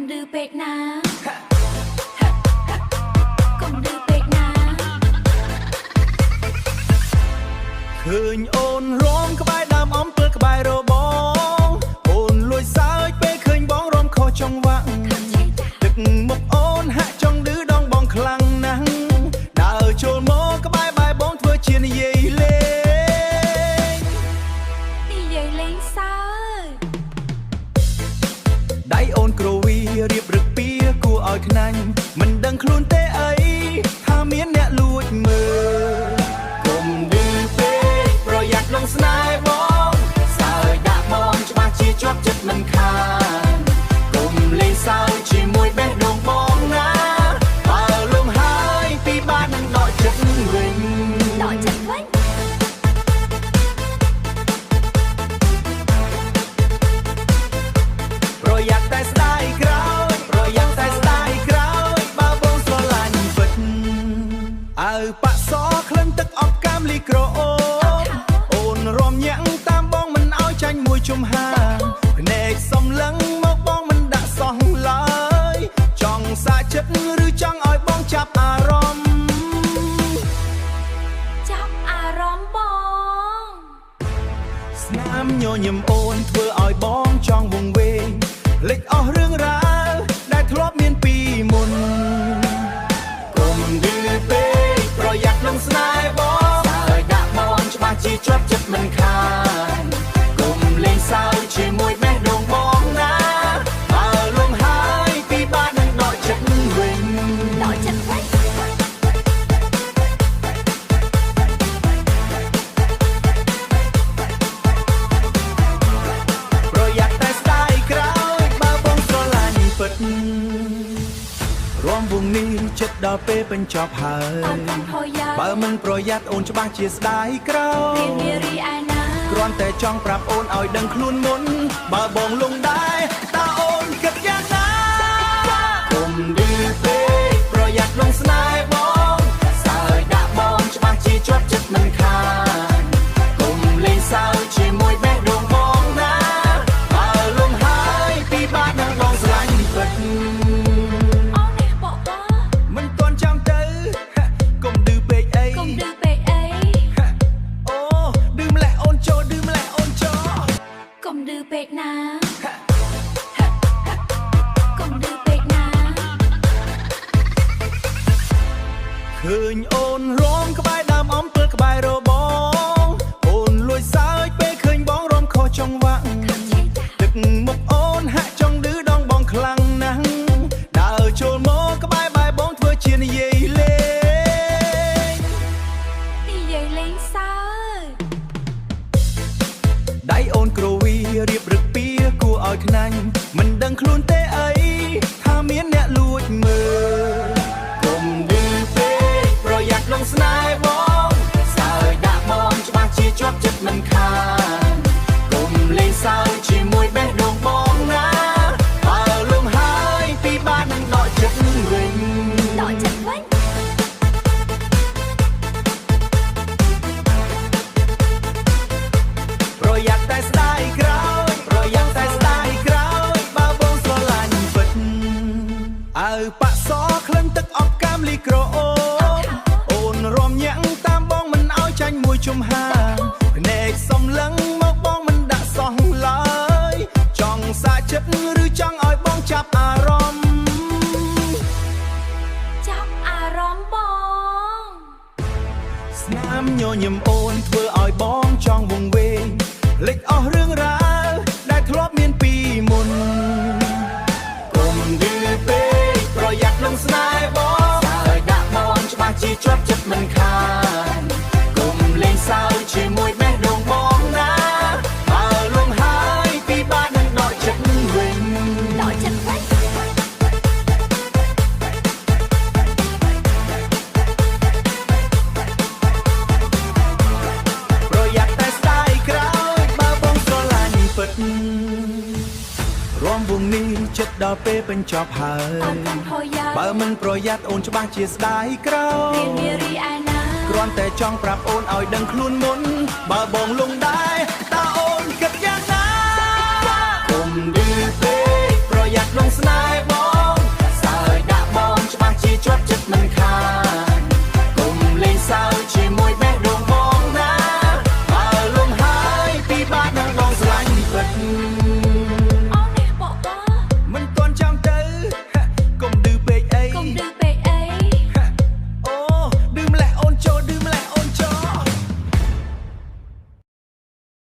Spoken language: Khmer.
Cùng đưa bệt na Cùng đưa bệt na ឃើញអូនរំក្បែរដើមអំពើក្បែររបងអូនលួចសើចពេលឃើញបងរំខុសចង្វាក់ទឹកមុខអូនហាក់ចង់ឌឺដងបងខ្លាំងណាស់ដើរចូលមកក្បែរបែរបងធ្វើជានិយាយលេង និយាយលេងសើច ដៃអូនគ្រវីរៀបរឹកពៀគួរឲ្យខ្នាញ់មិនដឹងខ្លួនទេអីថាមានអ្នកលួចមើលគុំឌឺពេកប្រយ័ត្នលងស្នេហ៍បងសើចដាក់បងច្បាស់ជាជាប់ចិត្តមិនខានគុំលេងសើចជាមួយបេះដូងបងណាបើលំហើយពីបាននឹងដកចិត្តវិញ ដកចិត្តវិញ ប្រយ័ត្នតែស្ដាយក្រោយប្រយ័ត្នតែស្ដាយក្រោយបើបងស្រឡាញ់ពិតអើប៉ាក់សក្លិនទឹកអប់កាមលីក្រអូនអូនរំញាំងតាមបងមិនឲ្យចាញ់មួយជំហាភ្នែកសំឡឹងមកបងមិនដាក់សោះឡើយចង់សាកចិត្តឬចង់ឲ្យបងចាប់អារម្មណ៍ ចាប់អារម្មណ៍បង ស្នាមញញឹមអូនធ្វើឲ្យបងចង់វង្វេងលេចអស់រឿងរ៉ាវដែលធ្លាប់មានពីមុនគុំឌឺពេកប្រយ័ត្នលងស្នេហ៍បងសើចដាក់បងច្បាស់ជាជាប់ចិត្តមិនខានគុំលេងសើចជាមួយបេះដូងបងណាបើលំហើយពីបាននឹងដកចិត្តវិញ ដកចិត្តវិញ ប្រយ័ត្នតែស្ដាយក្រោយបើបងស្រឡាញ់ពិតរួមវងនេះចិត្តដល់ពេលបញ្ចប់ហើ អត់ យ កំហុសយ៉ា បើមិនប្រយ័ត្នអូនច្បាស់ជាស្ដាយក្រោយ មាននារីឯណា គ្រាន់តែចង់ប្រាប់អូនឲ្យដឹងខ្លួនមុនបើបងលងដែរតើអូនគិតយ៉ាងណាគុំឌឺពេកប្រយ័ត្នលងស្នេហ៍បងសើចដាក់បងច្បាស់ជាជាប់ចិត្តមិនខានគុំលេងសើចជាមួយបេះដូងបងណាបើលងហើយពីបាននឹងបងស្រឡាញ់ពិត អូននេះបកប មិនទាន់ចង់ទៅគុំឌឺពេកអី Cùng đưa bệt ấy អូឌឺម្លេះអូនចូលឌឺម្លេះអូនចូល Cùng đưa bệt na Cùng đưa bệt na ឃើញអូនរំក្បែរដើមអំពើក្បែររបងអូនលួចសើចពេលឃើញបងរំខុសចង្វាក់ទឹកមុខអូនហាក់ចង់ឌឺដងបងខ្លាំងណាស់ដើរចូលមកក្បែរបែរបងធ្វើជានិយាយលេង Đi dậy lên sao ដៃអូនគ្រវីរៀបរឹកពៀគួរឲ្យខ្នាញ់មិនដឹងខ្លួនទេអីថាមានអ្នកលួចមើលគុំឌឺពេកប្រយ័ត្នលងស្នេហ៍បងសើចដាក់បងច្បាស់ជាជាប់ចិត្តមិនខានគុំលេងសើចជាមួយបេះដូងបងណាបើលំហើយពីបាននឹងដកចិត្តវិញ Đợi chất vấn ប្រយ័ត្នតែស្ដាយក្រោយប្រយ័ត្នតែស្ដាយក្រោយបើបងស្រឡាញ់ពិតអើប៉ាក់សក្លិនទឹកអប់កាមលីក្រអូនអូនរំញាំងតាមបងមិនឲ្យចាញ់មួយជំហាភ្នែកសំឡឹងមកបងមិនដាក់សោះឡើយចង់សាកចិត្តឬចង់ឲ្យបងចាប់អារម្មណ៍ Chấp à rõm bông ស្នាមញញឹមអូនធ្វើឲ្យបងចង់វង្វេងលេចអស់រឿងរ៉ាវដែលធ្លាប់មានពីមុនគុំឌឺពេកប្រយ័ត្នលងស្នេហ៍បងសើចដាក់បងច្បាស់ជាជាប់ចិត្តមិនខានគុំលេងសើចជាមួយបេះដូងបងណាបើលងហើយពីបាននឹងដកចិត្តវិញ Đợi chất vấn ប្រយ័ត្នតែស្ដាយក្រោយបើបងស្រឡាញ់ពិតរួមវងនេះចិត្តដល់ពេលបញ្ចប់ហើ អ យ ត់កំហុសយ៉ា បើមិនប្រយ័ត្នអូនច្បាស់ជាស្ដាយក្រោយ មាននារីឯណា គ្រាន់តែចង់ប្រាប់អូនឲ្យដឹងខ្លួនមុនបើបងលងដែរ